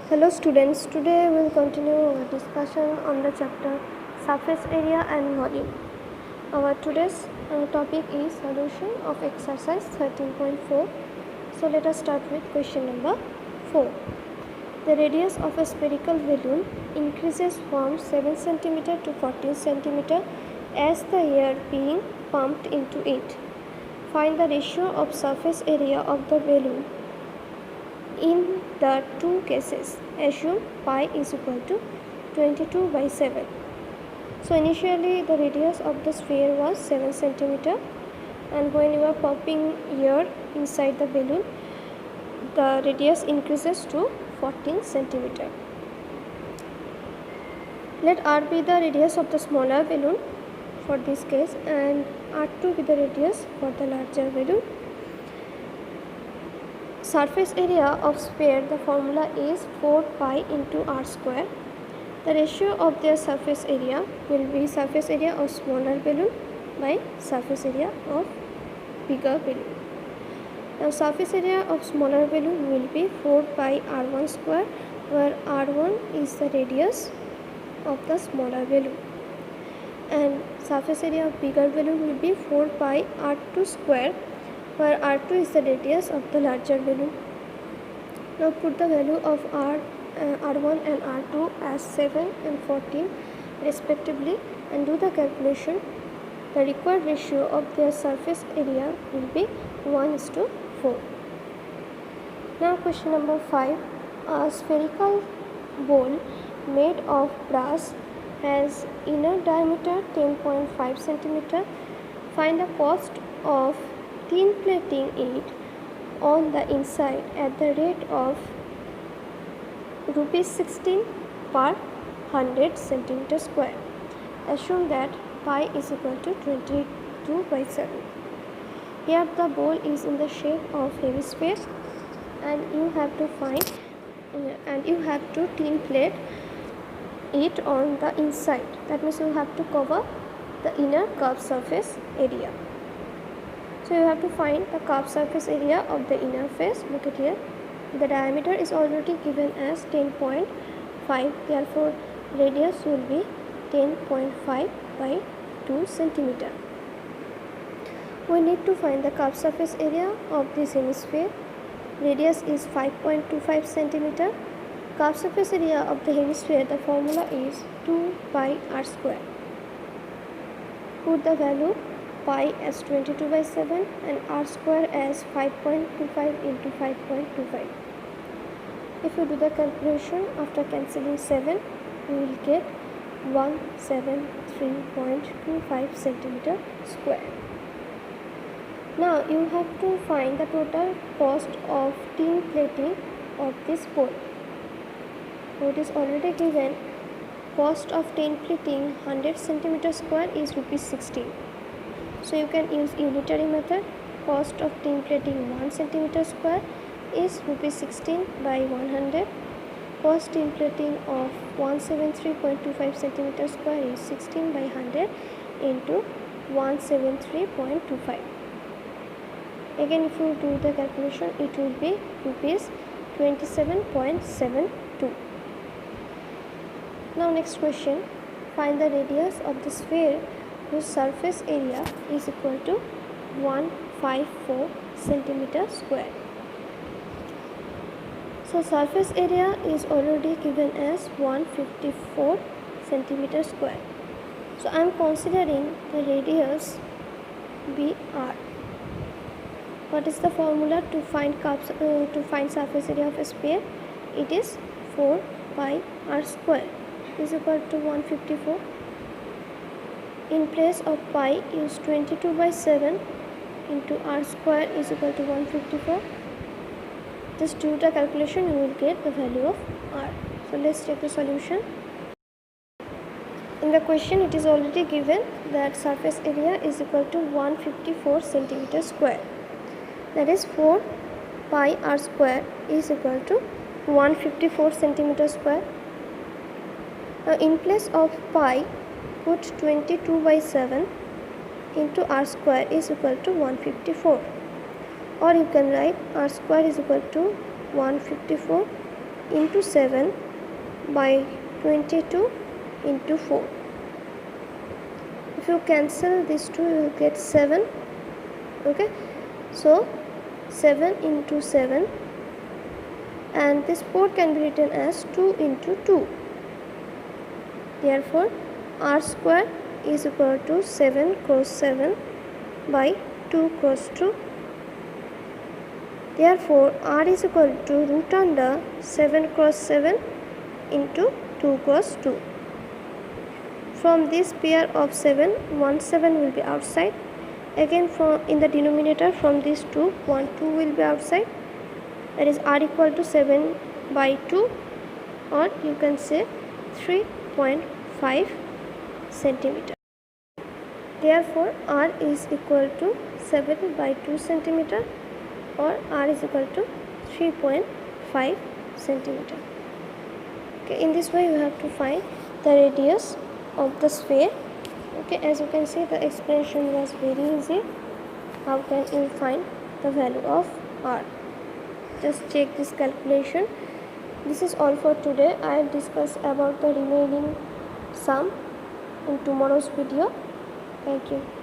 Hello students, today we will continue our discussion on the chapter surface area and volume. Our today's topic is solution of exercise 13.4. So let us start with question number 4. The radius of a spherical balloon increases from 7 cm to 14 cm as the air being pumped into it. Find the ratio of surface area of the balloon in the two cases. Assume pi is equal to 22/7. So initially the radius of the sphere was 7 cm, and when you are popping air inside the balloon, the radius increases to 14 cm. Let r be the radius of the smaller balloon for this case and r2 be the radius for the larger balloon. Surface area of sphere, the formula is 4 pi into r square. The ratio of their surface area will be surface area of smaller balloon by surface area of bigger balloon. Now surface area of smaller balloon will be 4 pi r1 square, where r1 is the radius of the smaller balloon, and surface area of bigger balloon will be 4 pi r2 square, where r2 is the radius of the larger balloon. Now put the value of r1 and r2 as 7 and 14 respectively and do the calculation. The required ratio of their surface area will be 1:4. Now question number 5. A spherical bowl made of brass has inner diameter 10.5 cm. Find the cost of tin plating it on the inside at the rate of rupees 16 per 100 cm square. Assume that pi is equal to 22/7. Here the bowl is in the shape of hemisphere, and you have to tin plate it on the inside. That means you have to cover the inner curved surface area. So you have to find the curved surface area of the inner face. Look at here. The diameter is already given as 10.5. Therefore, radius will be 10.5 by 2 cm. We need to find the curved surface area of this hemisphere. Radius is 5.25 cm. Curved surface area of the hemisphere, the formula is 2 pi r square. Put the value pi as 22/7 and r square as 5.25 into 5.25. If you do the calculation after cancelling 7, you will get 173.25 cm square. Now you have to find the total cost of tin plating of this bowl. So it is already given. Cost of tin plating 100 cm square is rupees 16. So you can use unitary method. Cost of tin plating 1 cm square is rupees 16 by 100. Cost tin plating of 173.25 cm square is 16 by 100 into 173.25. Again, if you do the calculation, it will be rupees 27.72. Now next question. Find the radius of the sphere whose surface area is equal to 154 cm square. So surface area is already given as 154 cm square. So I am considering the radius be r. What is the formula to find surface area of a sphere? It is 4 pi r square is equal to 154. In place of pi, use 22/7 into r square is equal to 154. Just do the calculation, you will get the value of r. So let's take the solution. In the question, it is already given that surface area is equal to 154 cm square. That is 4 pi r square is equal to 154 cm square. Now in place of pi, put 22/7 into r square is equal to 154, or you can write r square is equal to 154 into 7 by 22 into 4. If you cancel these two, you will get 7. Okay, so 7 into 7, and this 4 can be written as 2 into 2. Therefore, r square is equal to 7 cross 7 by 2 cross 2. Therefore, r is equal to root under 7 cross 7 into 2 cross 2. From this pair of 7, 1 7 will be outside. Again, in the denominator, from these 2, 1 2 will be outside. That is r equal to 7 by 2, or you can say 3.5 centimeter. Therefore, r is equal to 7 by 2 centimeter, or r is equal to 3.5 centimeter. Okay, in this way you have to find the radius of the sphere. Okay, as you can see, the expression was very easy. How can you find the value of r? Just check this calculation. This is all for today. I will discuss about the remaining sum in tomorrow's video. Thank you.